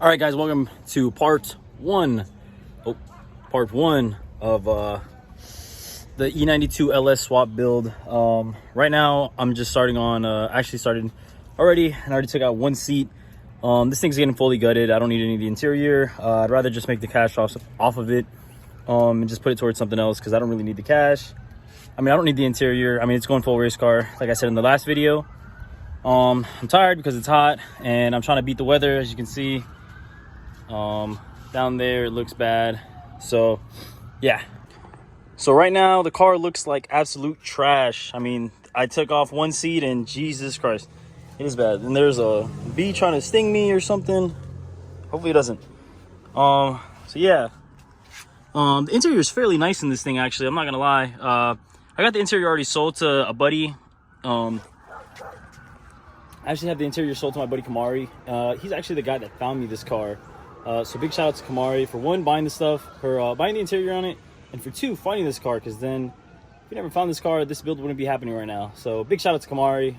All right, guys, welcome to part one of the E92 LS swap build. Right now, I'm just starting on, actually started already, and I already took out one seat. This thing's getting fully gutted. I don't need any of the interior. I'd rather just make the cash off of it and just put it towards something else because I don't really need the cash. I mean, I don't need the interior. I mean, it's going full race car, like I said in the last video. I'm tired because it's hot, and I'm trying to beat the weather, as you can see. Down there it looks bad, so yeah. So right now the car looks like absolute trash. I mean, I took off one seat and Jesus Christ, it is bad. And there's a bee trying to sting me or something. Hopefully it doesn't. So yeah, the interior is fairly nice in this thing, actually. I'm not gonna lie. I got the interior already sold to a buddy. I actually have the interior sold to my buddy Kamari. He's actually the guy that found me this car. So big shout out to Kamari for one, buying the stuff, for buying the interior on it, and for two, finding this car, because then if you never found this car, this build wouldn't be happening right now. So big shout out to Kamari.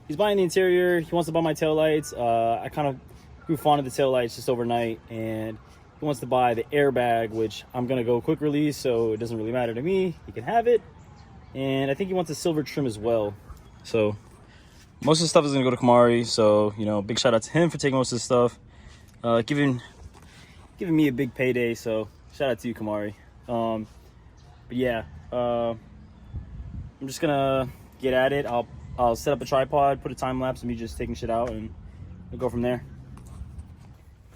He's buying the interior. He wants to buy my taillights. I kind of grew fond of the taillights just overnight, and he wants to buy the airbag, which I'm going to go quick release, so it doesn't really matter to me. He can have it. And I think he wants a silver trim as well. So most of the stuff is going to go to Kamari. So, you know, big shout out to him for taking most of the stuff. Giving me a big payday, so shout out to you, Kamari. But yeah, I'm just gonna get at it. I'll set up a tripod, put a time lapse of me just taking shit out, and we'll go from there.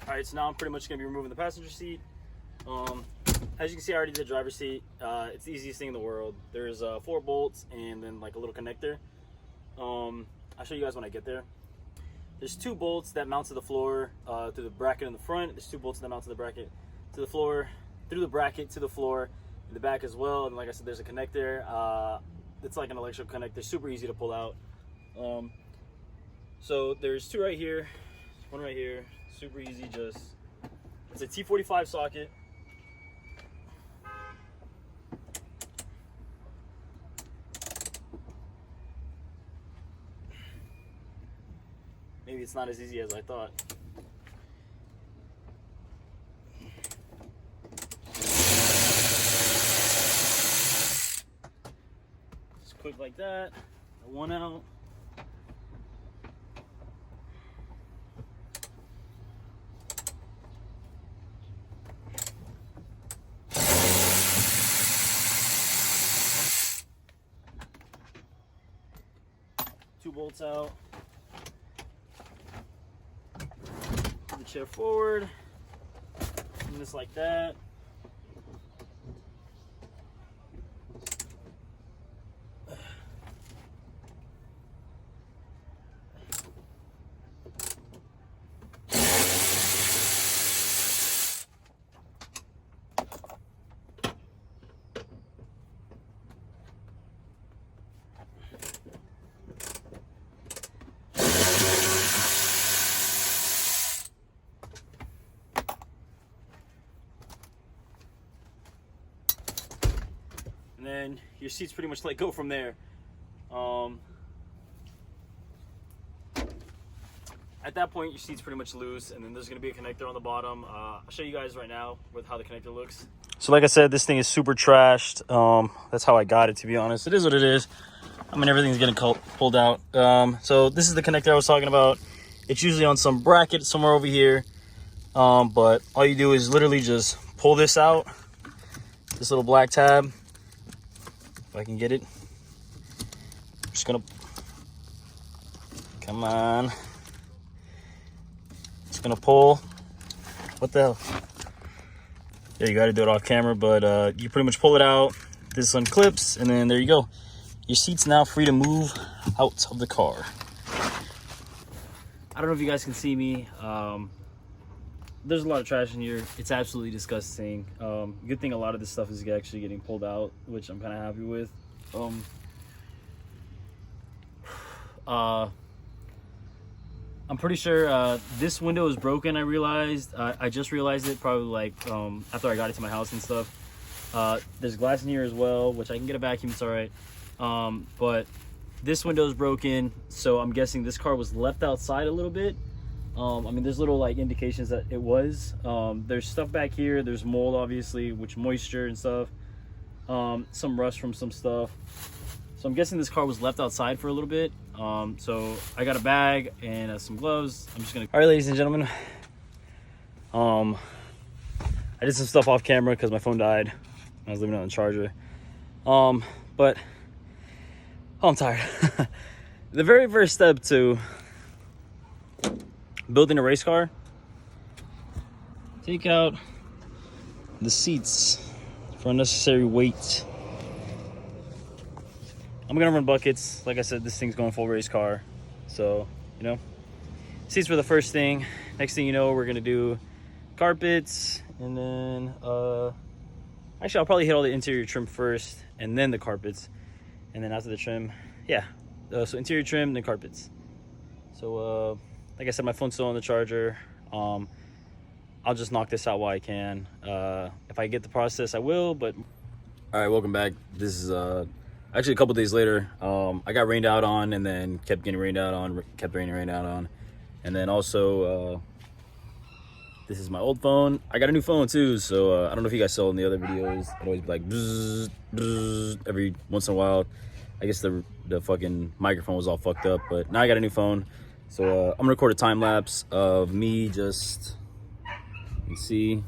All right, so now I'm pretty much gonna be removing the passenger seat. As you can see, I already did the driver's seat. It's the easiest thing in the world. There's 4 bolts and then like a little connector. I'll show you guys when I get there. There's 2 bolts that mount to the floor through the bracket in the front. There's 2 bolts that mount to the bracket to the floor, through the bracket to the floor, in the back as well. And like I said, there's a connector. It's like an electrical connector, super easy to pull out. So there's 2 right here, 1 right here, super easy. Just, it's a T45 socket. Maybe it's not as easy as I thought. Just quick like that. 1 out. Two bolts out. The chair forward, and just like that. And then your seats pretty much let go from there. At that point, your seat's pretty much loose, and then there's going to be a connector on the bottom. I'll show you guys right now with how the connector looks. So like I said, this thing is super trashed. That's how I got it, to be honest. It is what it is. I mean, everything's getting pulled out. So this is the connector I was talking about. It's usually on some bracket somewhere over here. But all you do is literally just pull this out, this little black tab. If I can get it. I'm just gonna, come on. Just gonna pull. What the hell? Yeah, you gotta do it off camera, but you pretty much pull it out. This unclips, and then there you go. Your seat's now free to move out of the car. I don't know if you guys can see me. There's a lot of trash in here. It's absolutely disgusting. Good thing a lot of this stuff is actually getting pulled out, which I'm kind of happy with. I'm pretty sure this window is broken. I realized. I just realized it probably like after I got it to my house and stuff. There's glass in here as well, which I can get a vacuum. It's all right. But this window is broken, so I'm guessing this car was left outside a little bit. I mean, there's little like indications that it was. There's stuff back here. There's mold, obviously, which moisture and stuff. Some rust from some stuff. So I'm guessing this car was left outside for a little bit. So I got a bag and some gloves. I'm just gonna. All right, ladies and gentlemen. I did some stuff off camera because my phone died. I was leaving it on the charger. But I'm tired. The very first step to building a race car, take out the seats for unnecessary weight. I'm gonna run buckets. Like I said, this thing's going full race car. So, you know, seats were the first thing. Next thing you know, we're gonna do carpets, and then actually I'll probably hit all the interior trim first and then the carpets, and then after the trim, yeah, so interior trim, then carpets. So like I said, my phone's still on the charger. I'll just knock this out while I can. If I get the process, I will. But all right, welcome back. This is actually a couple days later. I got rained out on, and then kept getting rained out on, kept raining rained out on, and then also this is my old phone. I got a new phone too, so I don't know if you guys saw in the other videos. It always be like bzz, bzz, every once in a while. I guess the fucking microphone was all fucked up, but now I got a new phone. So I'm gonna record a time lapse of me just, you can see.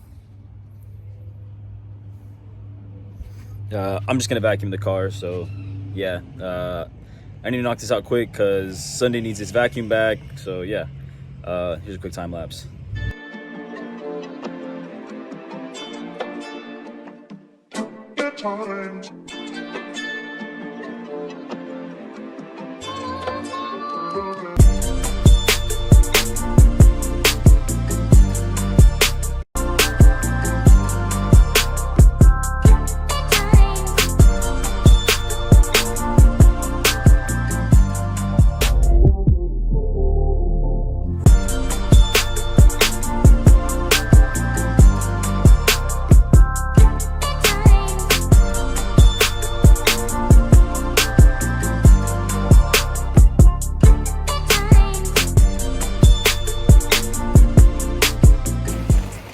I'm just gonna vacuum the car, so yeah. I need to knock this out quick because Sunday needs its vacuum back. So yeah, here's a quick time lapse. Times.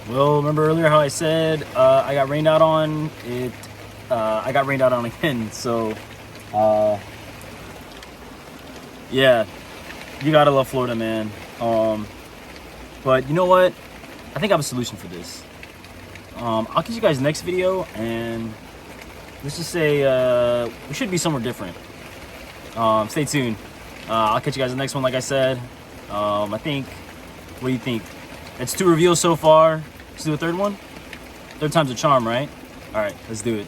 Well, remember earlier how I said I got rained out on? I got rained out on again, so yeah, you gotta love Florida, man. But you know what? I think I have a solution for this. I'll catch you guys next video, and let's just say we should be somewhere different. Stay tuned. I'll catch you guys in the next one, like I said. I think, what do you think? That's 2 reveals so far. Let's do a third one. Third time's a charm, right? All right, let's do it.